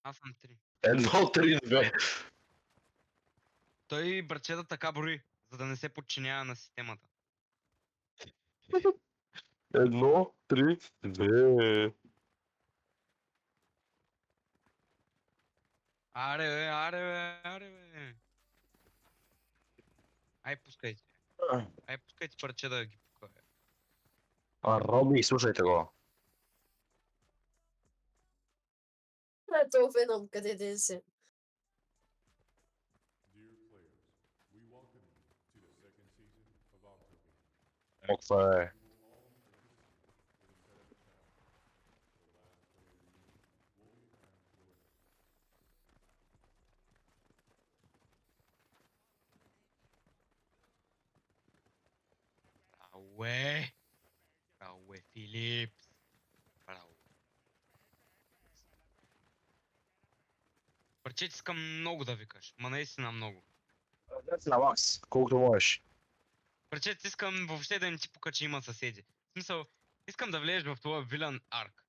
Аз съм 3. 1, 3, 2. Той братчета така брои, за да не се подчинява на системата. 1, 3, 2. Аре бе, аре бе, аре бе. Ай пускайте. Ай пускайте парче да ги пука. Роби, слушайте го. Ето Веном, къде ден се. Каква е? Браво, браво, Филипс. Браво. Парче, искам много да викаш, ма наистина много. На Макс, колкото можеш. Парче, искам въобще да не ти пука, че има съседи. В смисъл, искам да влезеш в това вилан арк.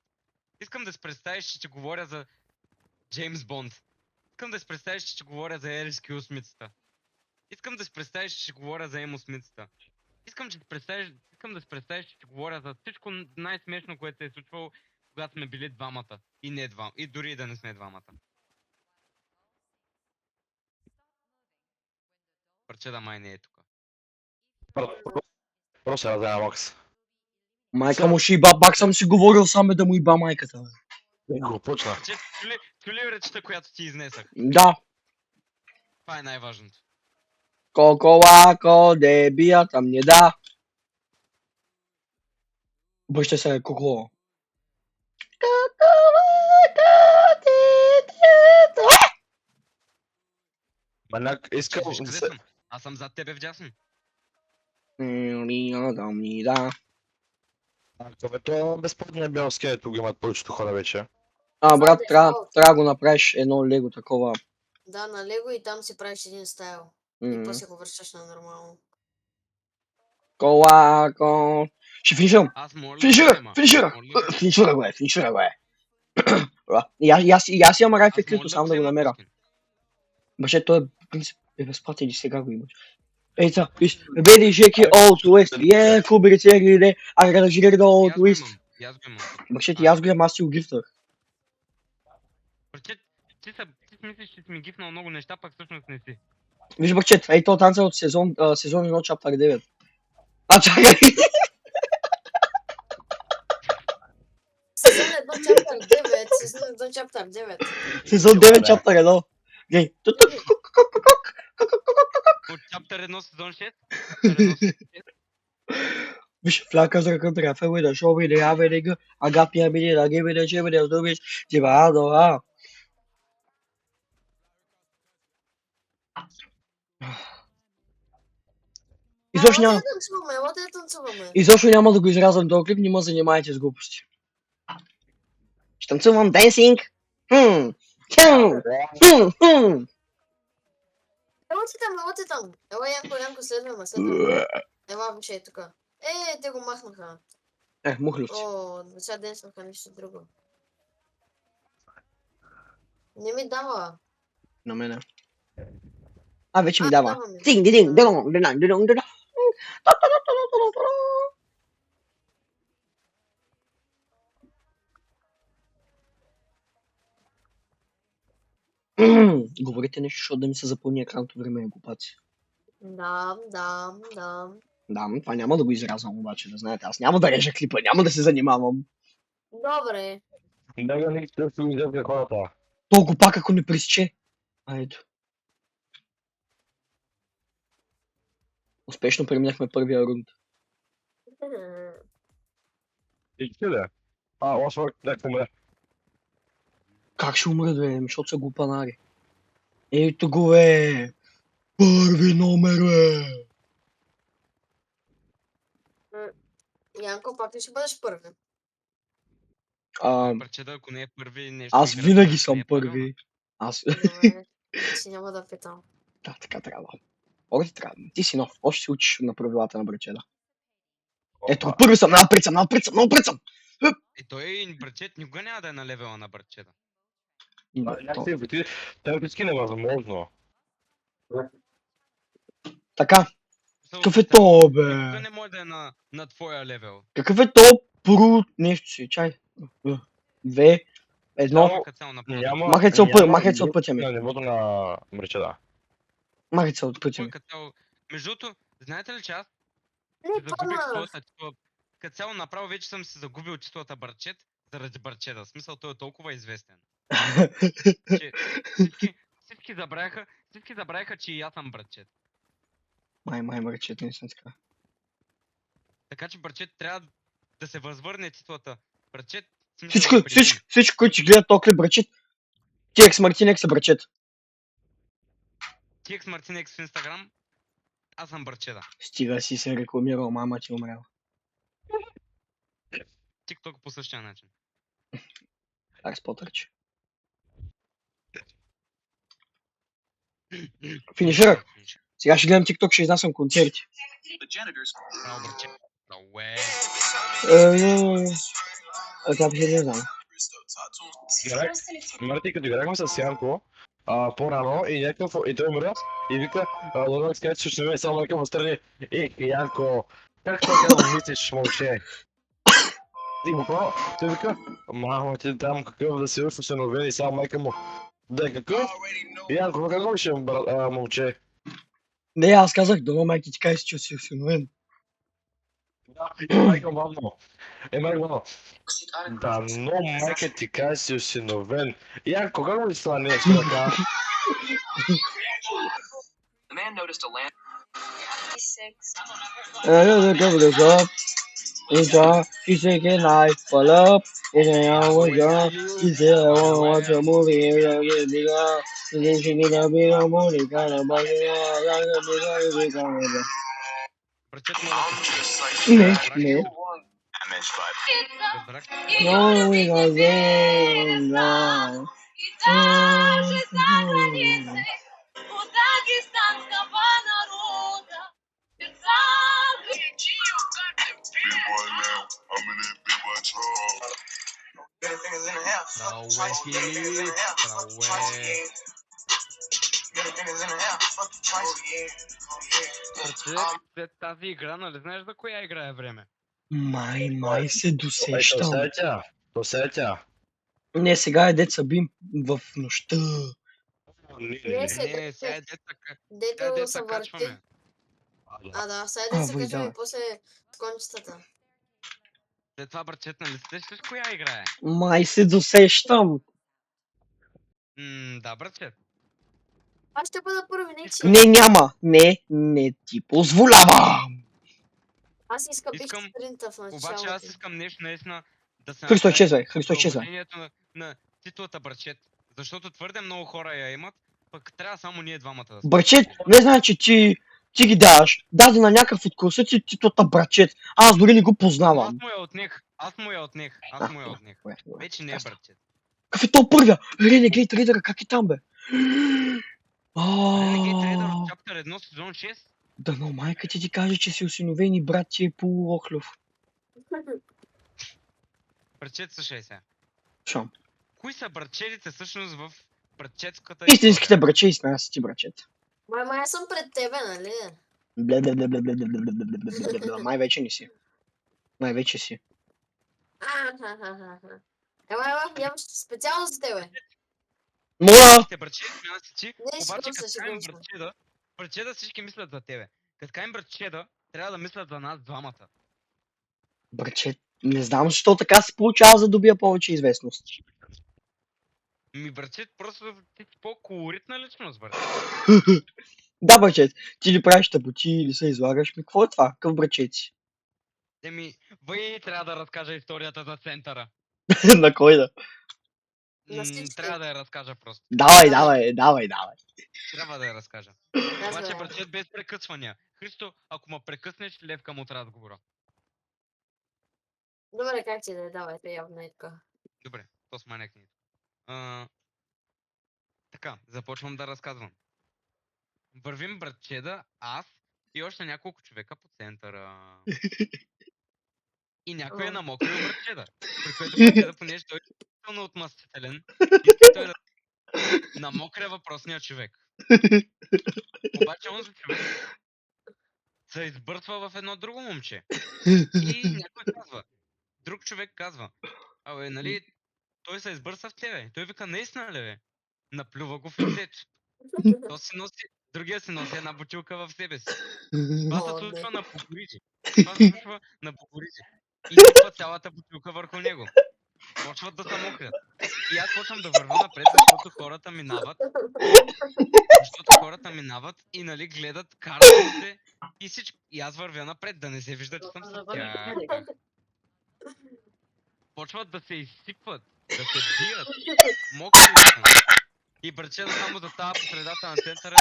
Искам да си представиш, че ти говоря за Джеймс Бонд. Искам да си представиш, че ти говоря за Ерис Кю Смитста. Искам да си представиш, че ти говоря за Емо Смитста. Искам да си представиш, че ти говоря за всичко най-смешно, което се е случвало, когато сме били двамата. И не двамата. И дори и да не сме двамата. Парче да май не е тук. Просто раздава на Макс. Майка му ще иба, пак съм си говорил сам да му иба майката. Го почна. Парче, чули речта, която ти изнесах? Да. Това е най-важното. Коко де бия там не да. Обръща се Коко. Маняк, искам... Виж къде съм? Аз съм зад тебе вдясно. Да. Като безплатния бял скелет го имат повечето хора вече. Брат, трябва да го направиш едно лего такова. Да, на Лего и там си правиш един стайл. И после го връщаш на нормално. Колако. Ще финиширам. Аз моля. Финишира го е. И аз имам райф клипто, само да го намеря. Баше, той в принцип е безплатен и сега го имаш. Ей са, виж, беди жеки Old West, куберите риде, аранжирай да Old West. Баше, ти аз го имам, аз си го гифтах. Ти мислиш, че си ми гифнал много неща, пък всъщност не си. Виж, бачет, ей то танца от сезон 1, чаптър 9. Чакай! Сезон 1, чаптър 9. Сезон 1, чаптър 9. Сезон 9, чаптър 1. Гей. От чаптър 1, сезон 6? Виж, фляка за ръка трафа, да шови, да яве, да га, агапия биде, да гебе, да чебе, да здобиш, тиба, да. Изобщо няма да го изрязвам този клип, не ме занимайте с глупости. Ще танцувам денсинг. Ела ти там. Ела, Янко, следваме. Ела, вече е тук. Те го махнаха. Мухлюци. Сега денснаха нещо друго. Не ми дава. На мене. Вече ми дава. Динг. Говорите нещо, защото да ми се запълни екранното време, глупаци. Да. Да, това няма да го изрязвам обаче, да знаете. Аз няма да режа клипа, няма да се занимавам. Добре. Не ще го изрежа хората. Толкова пак, ако не пресече. Ето. Успешно преминахме първия рунд. И че ли? Лошо, нека умре. Как ще умре, бе? Защото са глупанари. Ето го, бе! Първи номер, бе! Янко, пак ли ще бъдеш първи? Парчета, ако не е първи нещо... Аз винаги съм първи. Добре, си няма да питам. Да, така трябва. Трябва. Ти си нов. Още си учиш на правилата на брачета. Ето, първи съм, напред съм. И той брачет никога няма да е на левела на брачета. Як ти, ти теоретически невъзможно. Така, Смисъл, какъв е само то, бе? никога не може да е на твоя левел. Какъв е то брут нещо си? Чай. Две, едно. Само като цяло направо. Няма, Махай се от пътя, няма махай се от друг пътя ми. на нивото на мречета. Махай се от пътя ми. Като цяло. Между другото, знаете ли, че аз Не, се загубих това своята титла. Като цяло направо вече съм се загубил титлата Барчет заради Барчета. В смисъл, той е толкова известен. Че всички забравяха, че и аз съм Барчет. Май, мърчет, не съм така. Така че Барчет трябва да се възвърне титлата. Барчет, в смисъл, Всичко, при мен. всичко, които ще гледат то клип брачет. Текс Мартинек са брачет. TX Martinex в Инстаграм, аз съм Барчета. Стига си се рекламирал, мама ти умряла. TikTok по същия начин. Аз потърче. Финиширах. Сега ще гледам TikTok, ще изнасям концерти. Браво, Барчет. Браво, Това ще не знам. Марти, като играхме с Янко, по-рано и някакъв, и той мръ, и вика, Лорак скаже, че ще ме само някакъв отстрани. Янко, как така да мислиш, момче? И му какво? Той вика, мама ти там какъв да си усиновен и само майка му. Да, какъв? Янко, какво ще момче? Не, аз казах, дано майки ти кажеш, че си усиновен. Да, и майка мамно. Майка мамно. Да, но майка ти каже си усиновен. Янко, как му това нещо така? The man noticed a lamp. It's all, she's taking life full up. And then I was young. She said, I wanna watch a movie. And I get bigger. And then she get a bigger money. Kind of buy it out. Like a bigger. Барчет, моля Не, не. Разбрах. No, we got them now. Браво, Филип. Браво, Барчет, след тази игра, нали знаеш за коя игра е време? Май се досещам. То сетя. Не, сега е деца бим в нощта. Не. Не, сега е деца Дето се върти. качваме. Да, сега дето се вой, качваме да. и после кончетата. След това, Барчет, нали сещаш коя игра е? Май се досещам. Да, Барчет. Аз ще бъда първи, не че. Не, няма. Не ти позволявам. Аз искам Искам- спринта в Обаче аз началото. искам нещо наистина да се Христо, направи чезвай, Христо, чезвай. продължението на титлата Барчет. Защото твърде много хора я имат, пък трябва само ние двамата да сме. Брачет, не знам, че ти ги даваш. Даде на някакъв от курсаци титлата брачет. Аз дори не го Аз познавам. му я отнех. Добре. Вече не е Барчет. Какъв е то първия? Renegade Raider, как е там, бе? Renegade Raider от Chapter 1 сезон 6. Да, но майка ти каже, че си осиновен и брат ти е полуохлюв. Барчет, слушай сега. Шам. Кои са братчетите всъщност в братчетската Истинските браче и смясти брачет. Май аз съм пред тебе, нали? Бле. Май вече не си. Май вече си. Ела, ям специално за тебе. Моя! Те братчети смяна си ти, Не, обаче шегувам се, като кажем шегувам се. братчета всички мислят за тебе. Като кажем братчета, трябва да мислят за нас двамата. Брачет. Не знам защо така се получава, за да добия повече известност. Братчет, просто ти си по-колоритна личност, брат. Да, брачет. Ти ли правиш табути или се излагаш? Ми, какво е това? Какъв брачет си? Въй трябва да разкажа историята за центъра. На кой да? На всички. Трябва да я разкажа просто. Давай. Трябва да я разкажа. Аз Обаче, бе. братчет, без прекъсвания. Христо, ако ме прекъснеш, лев от разговора. Добре, как ти да е, давайте, явно е така. Добре, то сманя книга. Така, започвам да разказвам. Вървим братчеда, аз и още няколко човека по центъра. И някой е намокрил братчеда. При което братчеда, понеже той е силно отмъстителен, иска той да намокря въпросния човек. Обаче онзи човек се избърсва в едно друго момче. И някой казва, друг човек казва, абе, нали, той се избърса в тебе. Той вика, наистина ли, бе? Наплюва го в лицето. То си носи, другия си носи една бутилка в себе си. Това се О, случва не. на Богориджи. Това се случва на Богориджи. И сипва цялата бутилка върху него. Почват да се мокрят. И аз почвам да вървя напред, защото хората минават. Защото хората минават и нали гледат, карат ми се и всичко. И аз вървя напред, да не се вижда, че съм с тях. Почват да се изсипват, да се бият. Мокри са. И братчета само да става по средата на центъра,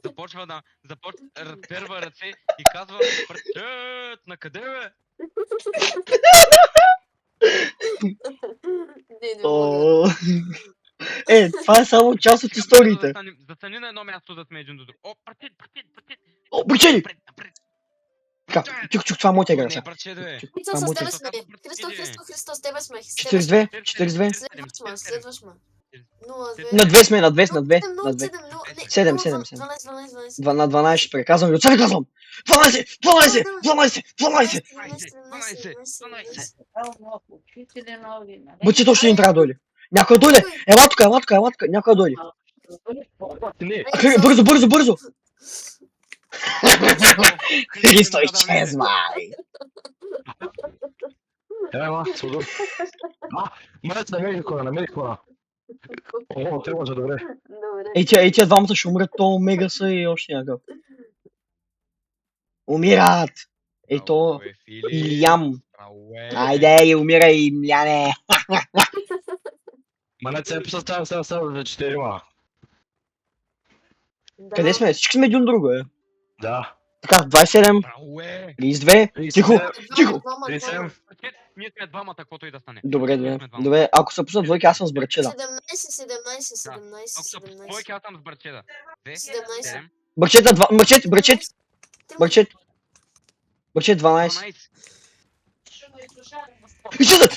започва разперва ръце и казва, братчет, на къде бе? Не мога. О, това е само част от историите. Застани на едно място да сме един до друг. О, братчет! О, бричели! Напред! Така, чук, това е моята игра Не, сега. братчет, бе! Христос, Това с може тебе да сме. Христос, с тебе сме. 42, 42. Следваш ме. 0-2. На 2 сме, на 2 на 2. 7, 7, 12, 12. 2 на 12 ще преказвам. От сега казвам! 12, 12, 12, 12. Бъче точно ни трябва да дойде. Някой да дойде. Ела тук, някой да дойде. Не, Бързо. Христо изчезва. ела, судо. Намерих хора. О, те може добре. Добре. Ей, тия двамата ще умрат, то Мегаса и още някакъв. Умират! Ей, то Илям. Айде, умирай, мляне. Манет се поставя за 4. Къде сме? Всички сме един друго, е. Да. Така, 27, 32, тихо. Ние сме двамата, каквото и да стане. Добре, ако се пуснат двойки, аз съм с братчета. 17. Ако са двойки, аз съм с братчета. 17. Братчета, Братчет 12. Изчезна!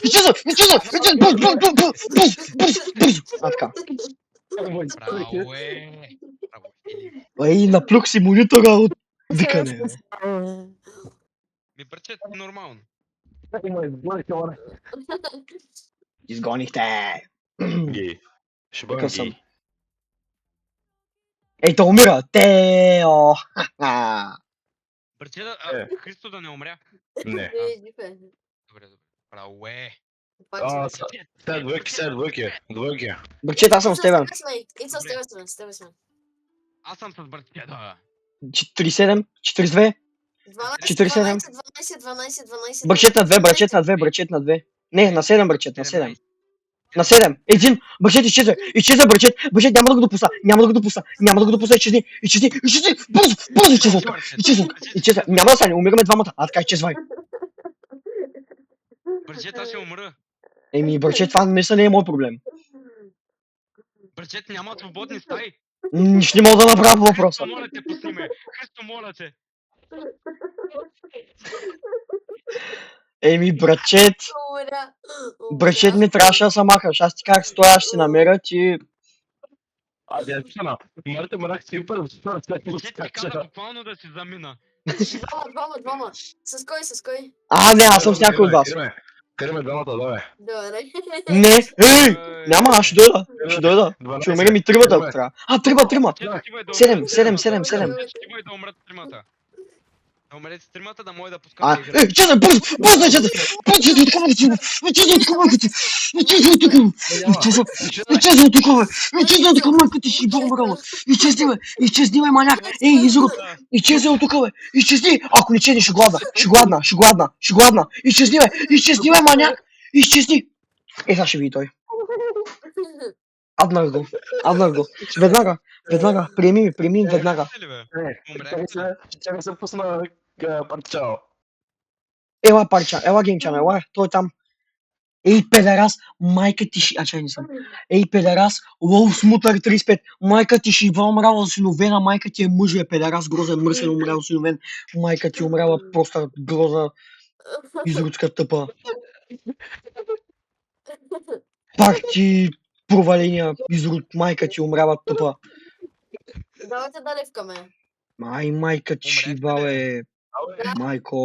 Бързо! Така. Браво, Ей, наплюх си монитора от викане. Ми братчет, нормално. Изгонихте! Ги. Ще Така бъдем съм. ги. Ей, то умира! Тео! Братчета, Христо да не умря. Не. Добре. Браво, След двойки. Братчет, аз съм с тебе. С тебе сме. Аз съм с братчета. 47, 42. 12. Братчет на 2. Не, на 7, братчет, на 7. На 7. Един. Братчет, изчезва, братчет. Братчет, няма да го допусна. Изчезни. Бързо, изчезва. Няма да стане, умираме двамата. Така, изчезвай. Братчет, аз ще умра. Еми, братчет, това мисля не е мой проблем. Братчет, няма свободни стаи. Ще не мога да направя въпроса. Христо, моля те, пусни ме. Христо, моля те. Еми, братчет. Братчет не трябваше да се махаш. Аз ти казах, стоя, ще се намеря, ти... Я писана. Марите мрак си първо. Братчет ти каза буквално да си замина. Двама. С кой? Не, аз съм с някой от вас. Караме двамата, давай. Добре. Не, ей! Няма, аз ще дойда. Ще умерим и тримата, ако трябва. Трима. 7. Стигай да умрат тримата. Да умрете с тримата, да може да пускате игра. Чезай, бързо, Изчезни от тук, майка ти си бомбрала. Изчезни, бе, маняк. Ей, изрод. Изчезни от тук, бе. Изчезни. Ако не чезни, ще гладна. Изчезни, бе, маняк. Изчезни. Сега ще види той. Аднах го. Веднага. Приеми веднага. Чакай се пусна парчао. Ела, парча, ела геймчана, ела, той е там. Ей, педерас, майка ти ще... чай не съм. Ей, педерас, лоу смутър 35, майка ти ще умрала синовена, майка ти е мъжия педерас, грозен мърсен умрял синовен, майка ти умряла просто гроза, изручка тъпа. Пак ти проваления изрод, майка ти умрява тъпа. Давайте да ливкаме. Майка ти, Умряхте ли? бале, майко.